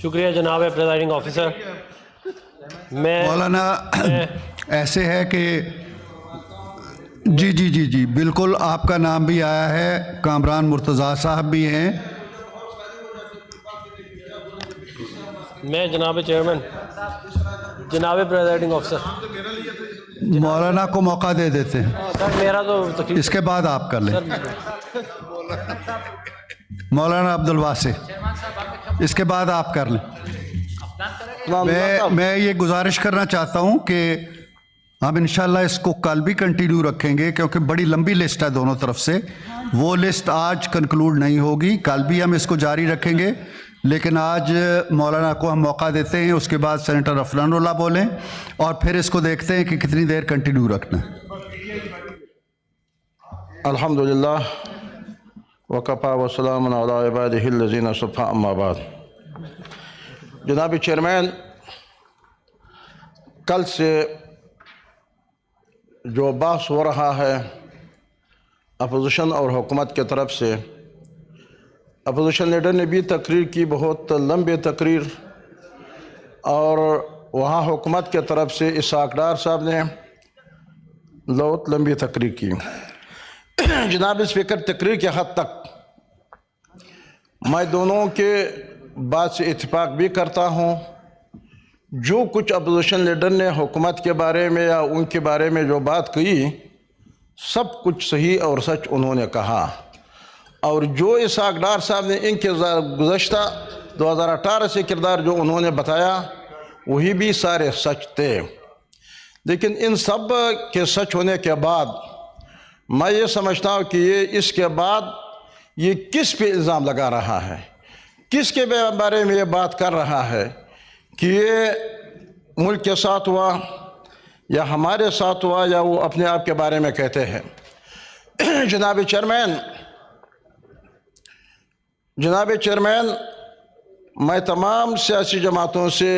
شکریہ جناب presiding officer. مولانا ایسے ہے کہ جی بالکل آپ کا نام بھی آیا ہے، کامران مرتضیٰ صاحب بھی ہیں. میں جناب چیئرمین، جناب پریزائڈنگ آفیسر، مولانا کو موقع دے دیتے ہیں. سر میرا تو تکلیف. اس کے بعد آپ کر لیں. مولانا عبدالواسع اس کے بعد آپ کر لیں. میں یہ گزارش کرنا چاہتا ہوں کہ ہم انشاءاللہ اس کو کل بھی کنٹینیو رکھیں گے، کیونکہ بڑی لمبی لسٹ ہے دونوں طرف سے. وہ لسٹ آج کنکلوڈ نہیں ہوگی، کل بھی ہم اس کو جاری رکھیں گے، لیکن آج مولانا کو ہم موقع دیتے ہیں. اس کے بعد سینیٹر افران اللہ بولیں اور پھر اس کو دیکھتے ہیں کہ کتنی دیر کنٹینیو رکھنا ہے. الحمدللہ وکفی وسلام علی عبادہ الذین اصطفیٰ، اما بعد. جناب چیئرمین، کل سے جو بحث ہو رہا ہے اپوزیشن اور حکومت کی طرف سے، اپوزیشن لیڈر نے بھی تقریر کی، بہت لمبی تقریر، اور وہاں حکومت کی طرف سے اسحاق ڈار صاحب نے بہت لمبی تقریر کی. جناب اسپیکر، تقریر کے حد تک میں دونوں کے بات سے اتفاق بھی کرتا ہوں. جو کچھ اپوزیشن لیڈر نے حکومت کے بارے میں یا ان کے بارے میں جو بات کی، سب کچھ صحیح اور سچ انہوں نے کہا. اور جو اسحاق ڈار صاحب نے ان کے گزشتہ 2018 سے کردار جو انہوں نے بتایا، وہی بھی سارے سچ تھے. لیکن ان سب کے سچ ہونے کے بعد میں یہ سمجھتا ہوں کہ یہ اس کے بعد یہ کس پہ الزام لگا رہا ہے، کس کے بارے میں یہ بات کر رہا ہے کہ یہ ملک کے ساتھ ہوا یا ہمارے ساتھ ہوا، یا وہ اپنے آپ کے بارے میں کہتے ہیں. جناب چیئرمین، میں تمام سیاسی جماعتوں سے،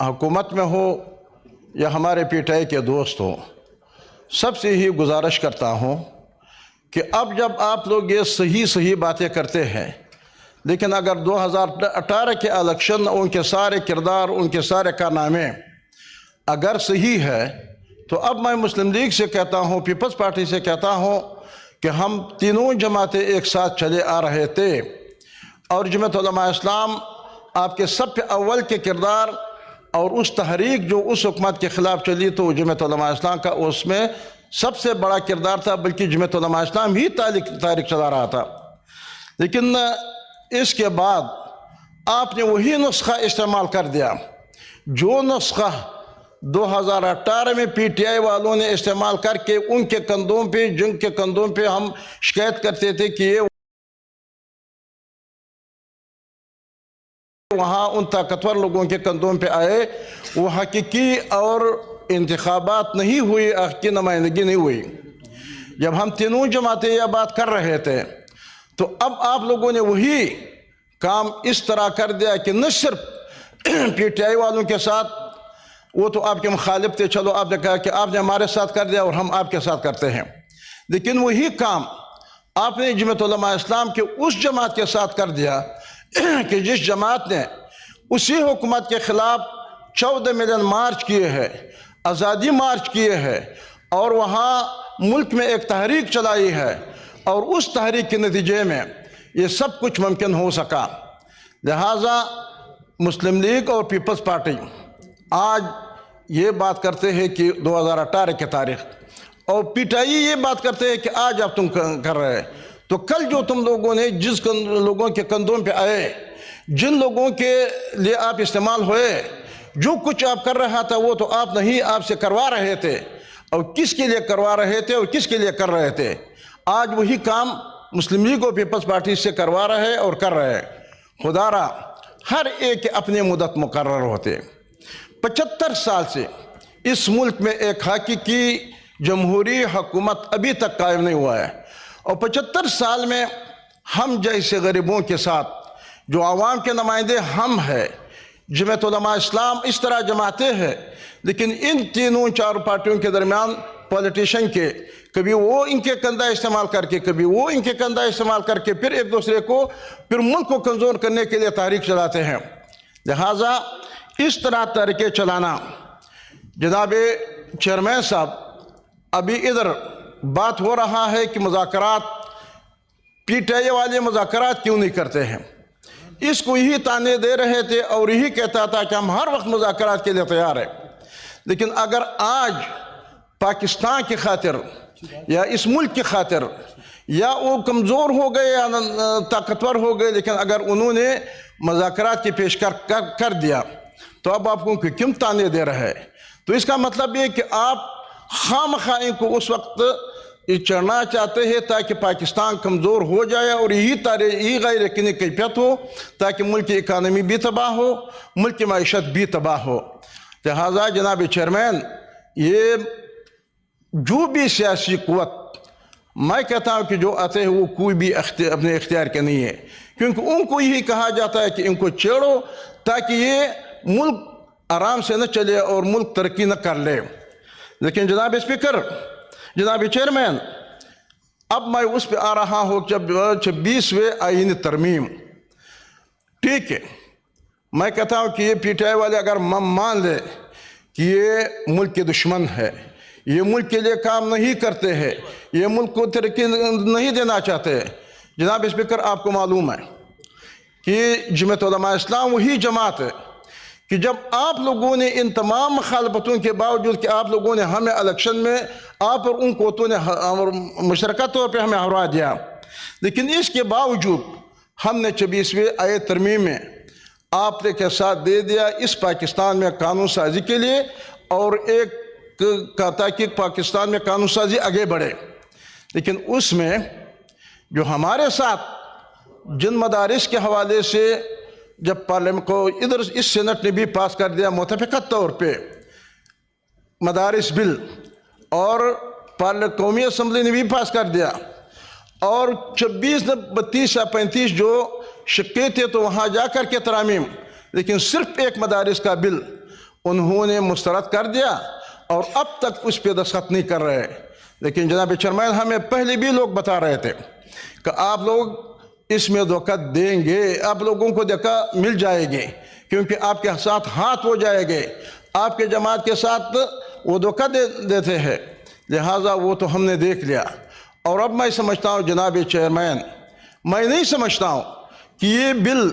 حکومت میں ہو یا ہمارے پی ٹی آئی کے دوست ہوں، سب سے ہی گزارش کرتا ہوں کہ اب جب آپ لوگ یہ صحیح باتیں کرتے ہیں، لیکن اگر 2018 کے الیکشن، ان کے سارے کردار، ان کے سارے کارنامے اگر صحیح ہے، تو اب میں مسلم لیگ سے کہتا ہوں، پیپلز پارٹی سے کہتا ہوں کہ ہم تینوں جماعتیں ایک ساتھ چلے آ رہے تھے، اور جمعیت علماء اسلام آپ کے سب پہ اول کے کردار اور اس تحریک جو اس حکومت کے خلاف چلی، تو جمعیت علماء اسلام کا اس میں سب سے بڑا کردار تھا، بلکہ جمعیت علماء اسلام ہی تحریک چلا رہا تھا. لیکن اس کے بعد آپ نے وہی نسخہ استعمال کر دیا جو نسخہ 2018 میں پی ٹی آئی والوں نے استعمال کر کے ان کے کندھوں پہ، جن کے کندھوں پہ ہم شکایت کرتے تھے کہ یہ وہاں ان طاقتور لوگوں کے کندھوں پہ آئے. وہ حقیقی اور انتخابات نہیں ہوئی، حقیقی نمائندگی نہیں ہوئی. جب ہم تینوں جماعتیں یہ بات کر رہے تھے، تو اب آپ لوگوں نے وہی کام اس طرح کر دیا کہ نہ صرف پی ٹی آئی والوں کے ساتھ، وہ تو آپ کے مخالف تھے، چلو آپ نے کہا کہ آپ نے ہمارے ساتھ کر دیا اور ہم آپ کے ساتھ کرتے ہیں، لیکن وہی کام آپ نے جمعیت علماء اسلام کے اس جماعت کے ساتھ کر دیا کہ جس جماعت نے اسی حکومت کے خلاف 14 ملین مارچ کیے ہیں، آزادی مارچ کیے ہیں، اور وہاں ملک میں ایک تحریک چلائی ہے، اور اس تحریک کے نتیجے میں یہ سب کچھ ممکن ہو سکا. لہٰذا مسلم لیگ اور پیپلز پارٹی آج یہ بات کرتے ہیں کہ 2018 کی تاریخ، اور پی ٹی آئی یہ بات کرتے ہیں کہ آج اب تم کر رہے ہیں. تو کل جو تم لوگوں نے جس لوگوں کے کندھوں پہ آئے، جن لوگوں کے لیے آپ استعمال ہوئے، جو کچھ آپ کر رہا تھا، وہ تو آپ نہیں، آپ سے کروا رہے تھے، اور کس کے لیے کروا رہے تھے اور کس کے لیے کر رہے تھے. آج وہی کام مسلم لیگ اور پیپلز پارٹی سے کروا رہے اور کر رہے. خدا را ہر ایک اپنی مدت مقرر ہوتے. 75 سال سے اس ملک میں ایک حقیقی جمہوری حکومت ابھی تک قائم نہیں ہوا ہے، اور 75 سال میں ہم جیسے غریبوں کے ساتھ، جو عوام کے نمائندے ہم ہیں، جمعیت علماء اسلام اس طرح جماعتیں ہیں، لیکن ان تینوں چار پارٹیوں کے درمیان پولیٹیشن کے کبھی وہ ان کے کندھا استعمال کر کے، کبھی وہ ان کے کندھا استعمال کر کے، پھر ایک دوسرے کو، پھر ملک کو کمزور کرنے کے لیے تحریک چلاتے ہیں. لہٰذا اس طرح تحریکیں چلانا. جناب چیئرمین صاحب، ابھی ادھر بات ہو رہا ہے کہ مذاکرات پی ٹی آئی والے مذاکرات کیوں نہیں کرتے ہیں. اس کو یہی تانے دے رہے تھے اور یہی کہتا تھا کہ ہم ہر وقت مذاکرات کے لیے تیار ہیں. لیکن اگر آج پاکستان کی خاطر یا اس ملک کی خاطر یا وہ کمزور ہو گئے یا طاقتور ہو گئے، لیکن اگر انہوں نے مذاکرات کی پیش کر دیا تو اب آپ کو کیوں تانے دے رہے ہیں؟ تو اس کا مطلب یہ کہ آپ خام خواہ ان کو اس وقت چڑھنا چاہتے ہیں تاکہ پاکستان کمزور ہو جائے اور یہی غیر یقینی کیفیت ہو، تاکہ ملک کی اکانومی بھی تباہ ہو، ملک کی معیشت بھی تباہ ہو. لہٰذا جناب چیئرمین، یہ جو بھی سیاسی قوت، میں کہتا ہوں کہ جو آتے ہیں وہ کوئی بھی اپنے اختیار کے نہیں ہے، کیونکہ ان کو یہی کہا جاتا ہے کہ ان کو چھیڑو تاکہ یہ ملک آرام سے نہ چلے اور ملک ترقی نہ کر لے. لیکن جناب اسپیکر، جناب چیئرمین، اب میں اس پہ آ رہا ہوں جب 26ویں آئینی ترمیم، ٹھیک ہے، میں کہتا ہوں کہ یہ پی ٹی آئی والے اگر مان لے کہ یہ ملک کے دشمن ہے، یہ ملک کے لیے کام نہیں کرتے ہیں، یہ ملک کو ترقی نہیں دینا چاہتے. جناب اسپیکر، آپ کو معلوم ہے کہ جمعیت علماء اسلام وہی جماعت ہے کہ جب آپ لوگوں نے ان تمام مخالفتوں کے باوجود کہ آپ لوگوں نے ہمیں الیکشن میں آپ اور ان قوتوں نے مشترکہ طور پہ ہمیں ہرا دیا، لیکن اس کے باوجود ہم نے 26ویں آئینی ترمیم میں آپ کے ساتھ دے دیا اس پاکستان میں قانون سازی کے لیے، اور ایک تاکہ پاکستان میں قانون سازی آگے بڑھے. لیکن اس میں جو ہمارے ساتھ جن مدارس کے حوالے سے جب پارلیمنٹ کو ادھر اس سینٹ نے بھی پاس کر دیا متفقہ طور پہ مدارس بل، اور قومی اسمبلی نے بھی پاس کر دیا، اور 26 32 یا 35 جو شقے تھے تو وہاں جا کر کے ترامیم، لیکن صرف ایک مدارس کا بل انہوں نے مسترد کر دیا اور اب تک اس پہ دستخط نہیں کر رہے. لیکن جناب چیئرمین، ہمیں پہلے بھی لوگ بتا رہے تھے کہ آپ لوگ اس میں دھوکہ دیں گے، آپ لوگوں کو دھوکہ مل جائے گی، کیونکہ آپ کے ساتھ ہاتھ ہو جائے گے، آپ کے جماعت کے ساتھ وہ دھوکہ دیتے ہیں. لہٰذا وہ تو ہم نے دیکھ لیا. اور اب میں سمجھتا ہوں جناب چیئرمین، میں نہیں سمجھتا ہوں کہ یہ بل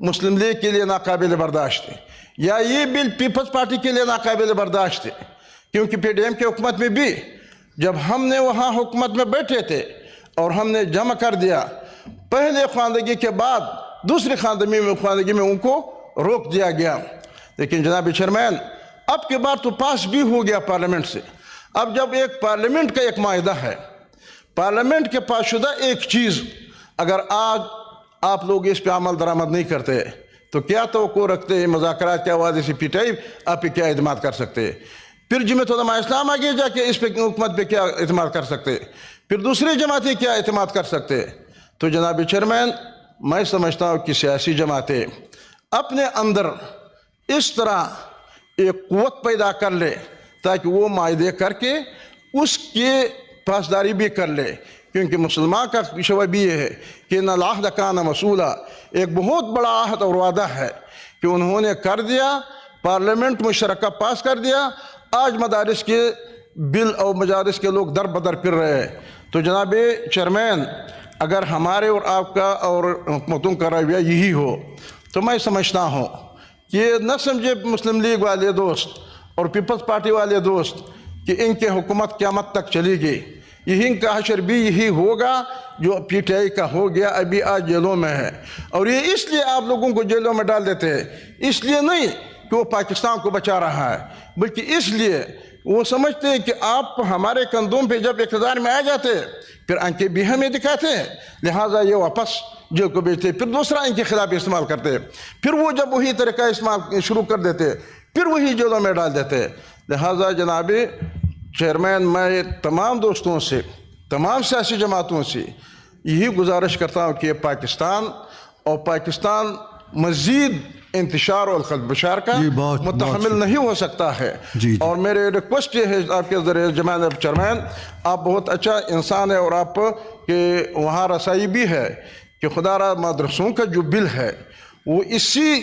مسلم لیگ کے لیے ناقابل برداشت ہے یا یہ بل پیپلز پارٹی کے لیے ناقابل برداشت ہے، کیونکہ پی ڈی ایم کی حکومت میں بھی جب ہم نے وہاں حکومت میں بیٹھے تھے اور ہم نے جمع کر دیا، پہلے خواندگی کے بعد دوسری خواندگی میں ان کو روک دیا گیا. لیکن جناب چیئرمین، اب کی بار تو پاس بھی ہو گیا پارلیمنٹ سے. اب جب ایک پارلیمنٹ کا ایک معاہدہ ہے، پارلیمنٹ کے پاس شدہ ایک چیز اگر آج آپ لوگ اس پہ عمل درآمد نہیں کرتے تو کیا توقع رکھتے ہیں مذاکرات کے حوالے سے پی ٹی آئی آپ پہ کیا اعتماد کر سکتے؟ پھر جمعیت علماء اسلام آگے جا کے اس پہ حکومت پہ کیا اعتماد کر سکتے؟ پھر دوسری جماعتیں کیا اعتماد کر سکتے؟ تو جناب چیئرمین، میں سمجھتا ہوں کہ سیاسی جماعتیں اپنے اندر اس طرح ایک قوت پیدا کر لے تاکہ وہ معاہدے کر کے اس کی پاسداری بھی کر لے، کیونکہ مسلمان کا شعبہ بھی یہ ہے کہ ان العہد کان مسئولا، ایک بہت بڑا عہد اور وعدہ ہے کہ انہوں نے کر دیا، پارلیمنٹ مشترکہ پاس کر دیا، آج مدارس کے بل اور مدارس کے لوگ در بدر پھر رہے ہیں. تو جناب چیئرمین، اگر ہمارے اور آپ کا اور حکومتوں کا رویہ یہی ہو تو میں سمجھتا ہوں کہ نہ سمجھے مسلم لیگ والے دوست اور پیپلز پارٹی والے دوست کہ ان کے حکومت قیامت تک چلے گی. یہی کا حشر بھی یہی ہوگا جو پی ٹی آئی کا ہو گیا، ابھی آج جیلوں میں ہے. اور یہ اس لیے آپ لوگوں کو جیلوں میں ڈال دیتے ہیں، اس لیے نہیں کہ وہ پاکستان کو بچا رہا ہے، بلکہ اس لیے وہ سمجھتے ہیں کہ آپ ہمارے کندھوں پہ جب اقتدار میں آ جاتے پھر آنکھیں بھی ہمیں دکھاتے ہیں، لہٰذا یہ واپس جیل کو بھیجتے، پھر دوسرا ان کے خلاف استعمال کرتے، پھر وہ جب وہی طریقہ استعمال شروع کر دیتے پھر وہی جیلوں میں ڈال دیتے. لہٰذا جناب چیئرمین، میں تمام دوستوں سے، تمام سیاسی جماعتوں سے یہی گزارش کرتا ہوں کہ پاکستان اور پاکستان مزید انتشار اور خلبشار کا متحمل نہیں ہو سکتا ہے. اور میرے ریکویسٹ یہ ہے آپ کے ذریعے جناب چیئرمین، آپ بہت اچھا انسان ہے اور آپ کے وہاں رسائی بھی ہے کہ خدا را مدرسوں کا جو بل ہے وہ اسی